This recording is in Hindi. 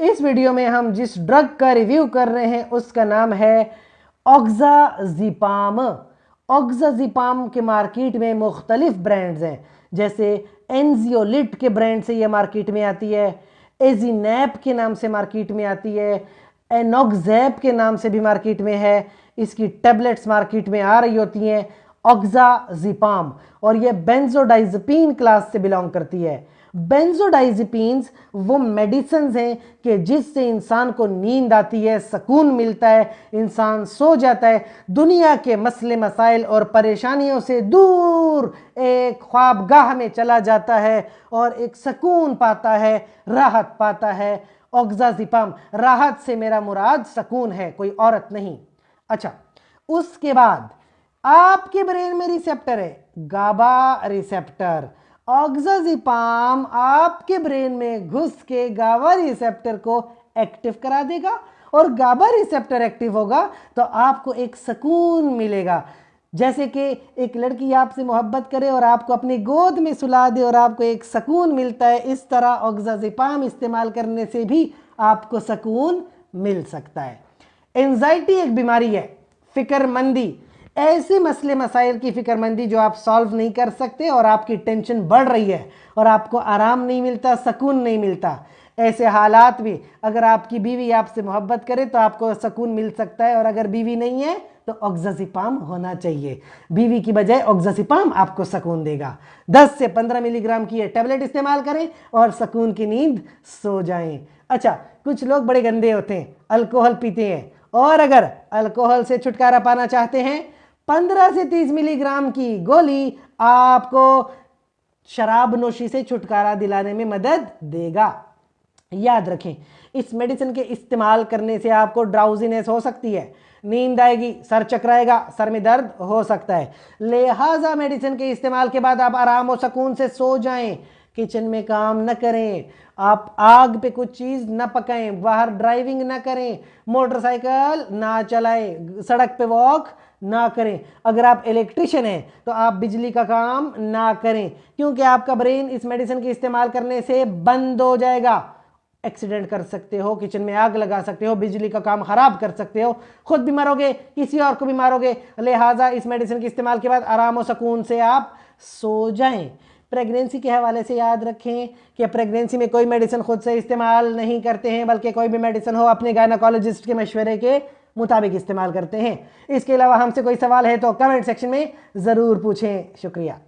इस वीडियो में हम जिस ड्रग का रिव्यू कर रहे हैं उसका नाम है ऑक्साज़िपाम। ऑक्साज़िपाम के मार्केट में मुख्तलिफ ब्रांड्स हैं, जैसे एनजियोलिट के ब्रांड से ये मार्केट में आती है, एजीनैप के नाम से मार्केट में आती है, एनोक्सैप के नाम से भी मार्केट में है, इसकी टैबलेट्स मार्केट में आ रही होती हैं ऑक्साज़िपाम, और ये बेंजोडाइज़ेपिन क्लास से बिलोंग करती है। बेंजोडाइज़ेपिन्स वो मेडिसिन हैं कि जिससे इंसान को नींद आती है, सुकून मिलता है, इंसान सो जाता है, दुनिया के मसले मसाइल और परेशानियों से दूर एक ख्वाबगाह में चला जाता है और एक सुकून पाता है, राहत पाता है। ऑक्साज़िपाम, राहत से मेरा मुराद सुकून है, कोई औरत नहीं। अच्छा, उसके बाद आपके ब्रेन में रिसेप्टर है गाबा रिसेप्टर। ऑक्साज़िपाम आपके ब्रेन में घुस के गाबा रिसेप्टर को एक्टिव करा देगा, और गाबा रिसेप्टर एक्टिव होगा तो आपको एक सुकून मिलेगा। जैसे कि एक लड़की आपसे मोहब्बत करे और आपको अपनी गोद में सुला दे और आपको एक सुकून मिलता है, इस तरह ऑक्साज़िपाम इस्तेमाल करने से भी आपको सुकून मिल सकता है। एंजाइटी एक बीमारी है, फिक्रमंदी, ऐसे मसले मसाइल की फिक्रमंदी जो आप सॉल्व नहीं कर सकते और आपकी टेंशन बढ़ रही है और आपको आराम नहीं मिलता, सुकून नहीं मिलता। ऐसे हालात में अगर आपकी बीवी आपसे मोहब्बत करे तो आपको सुकून मिल सकता है, और अगर बीवी नहीं है तो ऑक्साज़िपाम होना चाहिए। बीवी की बजाय ऑक्साज़िपाम आपको सुकून देगा। 10 से 15 मिलीग्राम की ये टैबलेट इस्तेमाल करें और सुकून की नींद सो जाएं। अच्छा, कुछ लोग बड़े गंदे होते हैं, अल्कोहल पीते हैं, और अगर अल्कोहल से छुटकारा पाना चाहते हैं 15 से 30 मिलीग्राम की गोली आपको शराब नोशी से छुटकारा दिलाने में मदद देगा। याद रखें, इस मेडिसिन के इस्तेमाल करने से आपको ड्राउजीनेस हो सकती है, नींद आएगी, सर चकराएगा, सर में दर्द हो सकता है। लिहाजा मेडिसिन के इस्तेमाल के बाद आप आराम और सुकून से सो जाएं। किचन में काम न करें, आप आग पे कुछ चीज़ न पकाएं, बाहर ड्राइविंग न करें, मोटरसाइकिल ना चलाएं, सड़क पे वॉक ना करें। अगर आप इलेक्ट्रिशियन हैं तो आप बिजली का काम ना करें, क्योंकि आपका ब्रेन इस मेडिसिन के इस्तेमाल करने से बंद हो जाएगा। एक्सीडेंट कर सकते हो, किचन में आग लगा सकते हो, बिजली का काम खराब कर सकते हो, खुद भी मरोगे, किसी और को भी मारोगे। लिहाजा इस मेडिसिन के इस्तेमाल के बाद आराम और सुकून से आप सो जाएं। प्रेगनेंसी के हवाले से याद रखें कि प्रेगनेंसी में कोई मेडिसिन खुद से इस्तेमाल नहीं करते हैं, बल्कि कोई भी मेडिसिन हो अपने गायनेकोलॉजिस्ट के मशवरे के मुताबिक इस्तेमाल करते हैं। इसके अलावा हमसे कोई सवाल है तो कमेंट सेक्शन में ज़रूर पूछें। शुक्रिया।